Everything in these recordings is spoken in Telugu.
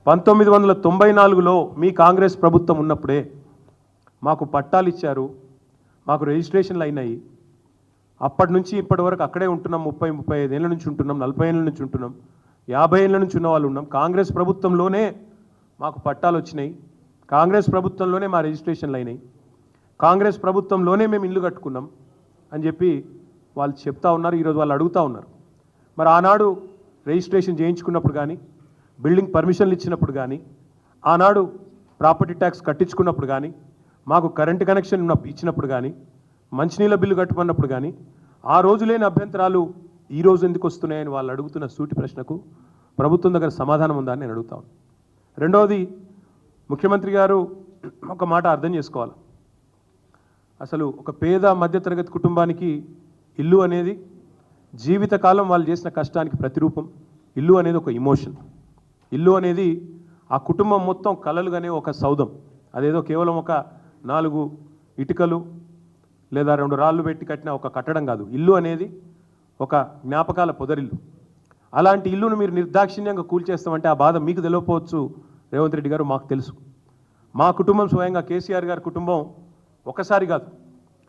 1994లో మీ కాంగ్రెస్ ప్రభుత్వం ఉన్నప్పుడే మాకు పట్టాలు ఇచ్చారు, మాకు రిజిస్ట్రేషన్లు అయినాయి. అప్పటి నుంచి ఇప్పటి వరకు అక్కడే ఉంటున్నాం. 35 ఏళ్ళ నుంచి ఉంటున్నాం, 40 ఏళ్ళ నుంచి ఉంటున్నాం, 50 ఏళ్ళ నుంచి ఉన్న వాళ్ళు ఉన్నాం. కాంగ్రెస్ ప్రభుత్వంలోనే మాకు పట్టాలు వచ్చినాయి, కాంగ్రెస్ ప్రభుత్వంలోనే మా రిజిస్ట్రేషన్లు అయినాయి, కాంగ్రెస్ ప్రభుత్వంలోనే మేము ఇల్లు కట్టుకున్నాం అని చెప్పి వాళ్ళు చెప్తా ఉన్నారు. ఈరోజు వాళ్ళు అడుగుతూ ఉన్నారు. మరి ఆనాడు రిజిస్ట్రేషన్ చేయించుకున్నప్పుడు కానీ, బిల్డింగ్ పర్మిషన్లు ఇచ్చినప్పుడు కానీ, ఆనాడు ప్రాపర్టీ ట్యాక్స్ కట్టించుకున్నప్పుడు కానీ, మాకు కరెంటు కనెక్షన్ ఇచ్చినప్పుడు కానీ, మంచినీళ్ళ బిల్లు కట్టుకున్నప్పుడు కానీ ఆ రోజు లేని అభ్యంతరాలు ఈ రోజు ఎందుకు వస్తున్నాయని వాళ్ళు అడుగుతున్న సూటి ప్రశ్నకు ప్రభుత్వం దగ్గర సమాధానం ఉందా అని నేను అడుగుతాను. రెండవది, ముఖ్యమంత్రి గారు ఒక మాట అర్థం చేసుకోవాలి. అసలు ఒక పేద మధ్యతరగతి కుటుంబానికి ఇల్లు అనేది జీవితకాలం వాళ్ళు చేసిన కష్టానికి ప్రతిరూపం. ఇల్లు అనేది ఒక ఇమోషన్. ఇల్లు అనేది ఆ కుటుంబం మొత్తం కలలుగానే ఒక సౌధం. అదేదో కేవలం ఒక 4 ఇటుకలు లేదా 2 రాళ్ళు పెట్టి కట్టిన ఒక కట్టడం కాదు. ఇల్లు అనేది ఒక జ్ఞాపకాల పొదరిల్లు. అలాంటి ఇల్లును మీరు నిర్దాక్షిణ్యంగా కూల్చేస్తామంటే ఆ బాధ మీకు తెలియకపోవచ్చు రేవంత్ రెడ్డి గారు, మాకు తెలుసు. మా కుటుంబం స్వయంగా కేసీఆర్ గారి కుటుంబం ఒకసారి కాదు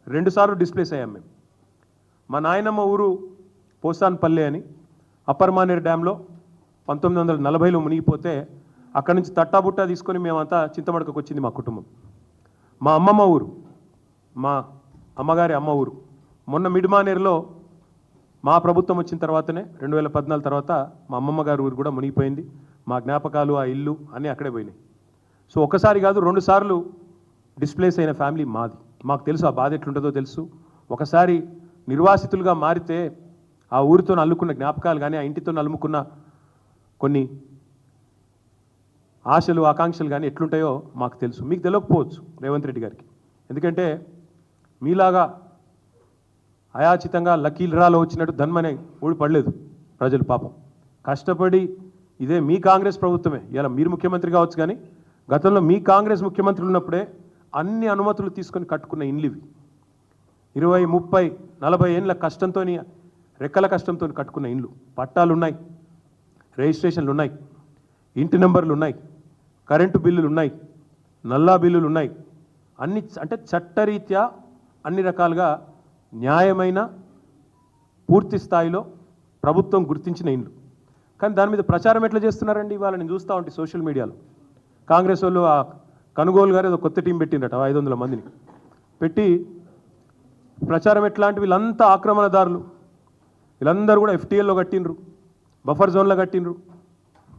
2 సార్లు డిస్ప్లేస్ అయ్యాం మేము. మా నాయనమ్మ ఊరు పోసాన్పల్లె అని అప్పర్ మానేరు డ్యాంలో 1940లో మునిగిపోతే అక్కడి నుంచి తట్టాబుట్టా తీసుకొని మేమంతా చింతమడకకు వచ్చింది మా కుటుంబం. మా అమ్మమ్మ ఊరు, మా అమ్మగారి అమ్మ ఊరు మొన్న మిడ్మానేరులో మా ప్రభుత్వం వచ్చిన తర్వాతనే 2014 తర్వాత మా అమ్మమ్మ గారి ఊరు కూడా మునిగిపోయింది. మా జ్ఞాపకాలు, ఆ ఇల్లు అన్నీ అక్కడే పోయినాయి. సో ఒకసారి కాదు 2 సార్లు డిస్ప్లేస్ అయిన ఫ్యామిలీ మాది. మాకు తెలుసు ఆ బాధ ఎట్లుంటుందో తెలుసు. ఒకసారి నిర్వాసితులుగా మారితే ఆ ఊరితో అల్లుకున్న జ్ఞాపకాలు కానీ, ఆ ఇంటితో అల్లుకున్న కొన్ని ఆశలు, ఆకాంక్షలు కానీ ఎట్లుంటాయో మాకు తెలుసు. మీకు తెలియకపోవచ్చు రేవంత్ రెడ్డి గారికి. ఎందుకంటే మీలాగా అయాచితంగా లకీల్రాలో వచ్చినట్టు ధన్మనే ఊడిపడలేదు ప్రజలు. పాపం కష్టపడి ఇదే మీ కాంగ్రెస్ ప్రభుత్వమే, ఇలా మీరు ముఖ్యమంత్రి కావచ్చు కానీ గతంలో మీ కాంగ్రెస్ ముఖ్యమంత్రులు ఉన్నప్పుడే అన్ని అనుమతులు తీసుకొని కట్టుకున్న ఇండ్లు ఇవి. 20, 30, 40 ఏళ్ళ కష్టంతో, రెక్కల కష్టంతో కట్టుకున్న ఇండ్లు. పట్టాలు ఉన్నాయి, రిజిస్ట్రేషన్లు ఉన్నాయి, ఇంటి నెంబర్లు ఉన్నాయి, కరెంటు బిల్లులు ఉన్నాయి, నల్లా బిల్లులు ఉన్నాయి. అన్ని అంటే చట్టరీత్యా అన్ని రకాలుగా న్యాయమైన పూర్తి స్థాయిలో ప్రభుత్వం గుర్తించిన ఇండ్లు. కానీ దాని మీద ప్రచారం ఎట్లా చేస్తున్నారండి? ఇవాళ నేను చూస్తూ ఉంటే సోషల్ మీడియాలో కాంగ్రెస్ వాళ్ళు ఆ కనుగోలు గారు ఏదో కొత్త టీం పెట్టిండట, 500 మందిని పెట్టి ప్రచారం ఎట్లాంటి వీళ్ళంతా ఆక్రమణదారులు, వీళ్ళందరూ కూడా FTLలో కట్టిండ్రు, బఫర్ జోన్లో కట్టిండ్రు.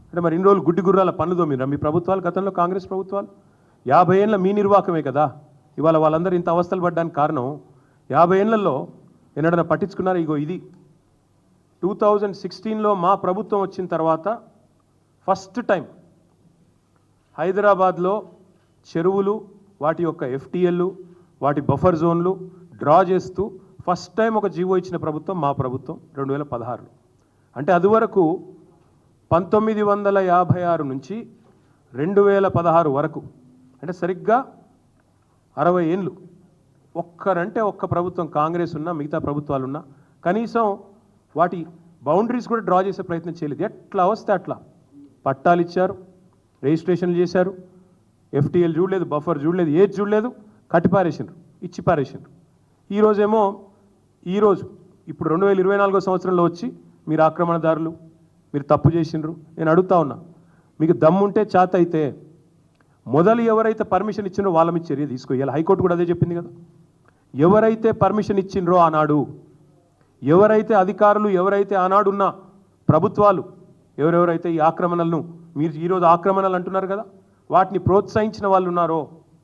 అంటే మరి ఇన్ని రోజులు గుడ్డి గుర్రాల పనులు తోమినరా మీ ప్రభుత్వాలు? గతంలో కాంగ్రెస్ ప్రభుత్వాలు 50 ఏళ్ళ మీ నిర్వాహకమే కదా. ఇవాళ వాళ్ళందరూ ఇంత అవస్థలు పడ్డానికి కారణం 50 ఏళ్లలో ఎన్నడన్నా పట్టించుకున్నారు? ఇగో ఇది 2016లో మా ప్రభుత్వం వచ్చిన తర్వాత ఫస్ట్ టైం హైదరాబాద్లో చెరువులు, వాటి యొక్క FTLలు, వాటి బఫర్ జోన్లు డ్రా చేస్తూ ఫస్ట్ టైం ఒక జీవో ఇచ్చిన ప్రభుత్వం మా ప్రభుత్వం 2016లో. అంటే అదివరకు 1956 నుంచి 2016 వరకు, అంటే సరిగ్గా 60 ఏళ్ళు ఒక్కరంటే ఒక్క ప్రభుత్వం కాంగ్రెస్ ఉన్నా, మిగతా ప్రభుత్వాలు ఉన్నా కనీసం వాటి బౌండరీస్ కూడా డ్రా చేసే ప్రయత్నం చేయలేదు. ఎట్లా వస్తే అట్లా పట్టాలు ఇచ్చారు, రిజిస్ట్రేషన్లు చేశారు, FTL చూడలేదు, బఫర్ చూడలేదు, ఏది చూడలేదు, కట్టిపారేసిండ్రు, ఇచ్చి పారేసిండ్రు. ఈరోజు ఇప్పుడు 2024వ సంవత్సరంలో వచ్చి మీరు ఆక్రమణదారులు, మీరు తప్పు చేసిండ్రు. నేను అడుగుతా ఉన్నా, మీకు దమ్ముంటే చేత అయితే మొదలు ఎవరైతే పర్మిషన్ ఇచ్చిండ్రో వాళ్ళ మీద చర్య తీసుకోవాలి. హైకోర్టు కూడా అదే చెప్పింది కదా. ఎవరైతే పర్మిషన్ ఇచ్చిండ్రో ఆనాడు, ఎవరైతే అధికారులు, ఎవరైతే ఆనాడున్న ప్రభుత్వాలు, ఎవరెవరైతే ఈ ఆక్రమణలను, మీరు ఈరోజు ఆక్రమణలు అంటున్నారు కదా, వాటిని ప్రోత్సహించిన వాళ్ళు ఉన్నారో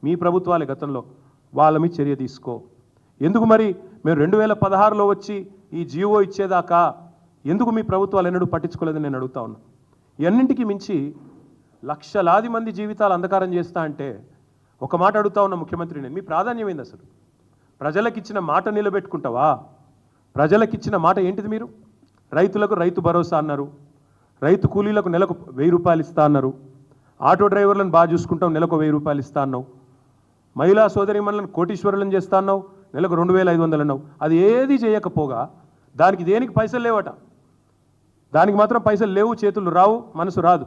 మీ ప్రభుత్వాలే గతంలో, వాళ్ళ మీద చర్య తీసుకో. ఎందుకు మరి మేము 2016లో వచ్చి ఈ జీవో ఇచ్చేదాకా ఎందుకు మీ ప్రభుత్వాలు ఎన్నడూ పట్టించుకోలేదని నేను అడుగుతా ఉన్నా. ఇవన్నింటికి మించి లక్షలాది మంది జీవితాలు అంధకారం చేస్తా అంటే ఒక మాట అడుగుతా ఉన్న ముఖ్యమంత్రి, నేను మీ ప్రాధాన్యం ఏంది అసలు? ప్రజలకిచ్చిన మాట నిలబెట్టుకుంటావా? ప్రజలకిచ్చిన మాట ఏంటిది? మీరు రైతులకు రైతు భరోసా అన్నారు, రైతు కూలీలకు నెలకు 1000 రూపాయలు ఇస్తా అన్నారు, ఆటో డ్రైవర్లను బాగా చూసుకుంటాం నెలకు 1000 రూపాయలు ఇస్తా అన్నావు, మహిళా సోదరిమణులను కోటీశ్వరులను చేస్తా అన్నావు, నెలకు 2500 అన్నావు. అది ఏది చేయకపోగా దానికి దేనికి పైసలు లేవట. దానికి మాత్రం పైసలు లేవు, చేతులు రావు, మనసు రాదు.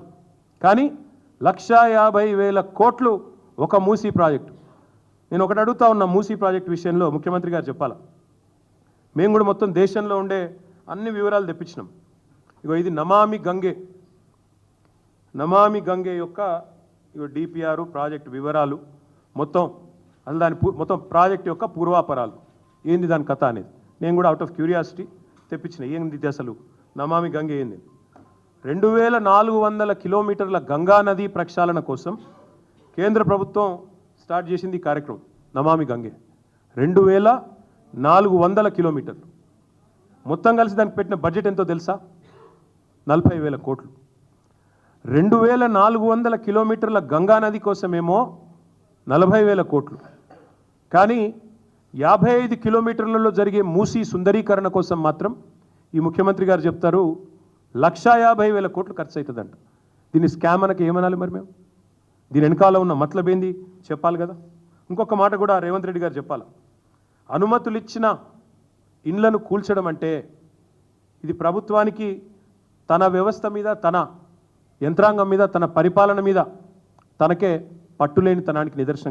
కానీ 1,50,000 కోట్లు ఒక మూసీ ప్రాజెక్టు. నేను ఒకటి అడుగుతా ఉన్నా, మూసీ ప్రాజెక్టు విషయంలో ముఖ్యమంత్రి గారు చెప్పాలా. మేము కూడా మొత్తం దేశంలో ఉండే అన్ని వివరాలు తెప్పించినాం. ఇగో ఇది నమామి గంగే యొక్క ఇగో డిపిఆర్ ప్రాజెక్టు వివరాలు మొత్తం, అసలు దాని మొత్తం ప్రాజెక్ట్ యొక్క పూర్వాపరాలు ఏంది దాని కథ అనేది నేను కూడా అవుట్ ఆఫ్ క్యూరియాసిటీ తెప్పించిన. ఏంది అసలు నమామి గంగే ఏంది? 2,400 కిలోమీటర్ల గంగా నది ప్రక్షాళన కోసం కేంద్ర ప్రభుత్వం స్టార్ట్ చేసింది ఈ కార్యక్రమం నమామి గంగే. 2,400 కిలోమీటర్లు మొత్తం కలిసి దానికి పెట్టిన బడ్జెట్ ఎంతో తెలుసా? 40,000 కోట్లు. 2,400 కిలోమీటర్ల గంగా నది కోసమేమో 40,000 కోట్లు. కానీ 55 కిలోమీటర్లలో జరిగే మూసీ సుందరీకరణ కోసం మాత్రం ఈ ముఖ్యమంత్రి గారు చెప్తారు 1,50,000 కోట్లు ఖర్చు అవుతుందంట. దీన్ని స్కామ్ అనకి ఏమనాలి మరి మేము? దీని వెనకాల ఉన్న మతలబ్ ఏంది చెప్పాలి కదా. ఇంకొక మాట కూడా రేవంత్ రెడ్డి గారు చెప్పాలి. అనుమతులు ఇచ్చిన ఇండ్లను కూల్చడం అంటే ఇది ప్రభుత్వానికి తన వ్యవస్థ మీద, తన యంత్రాంగం మీద, తన పరిపాలన మీద తనకే పట్టులేని తనానికి నిదర్శనం.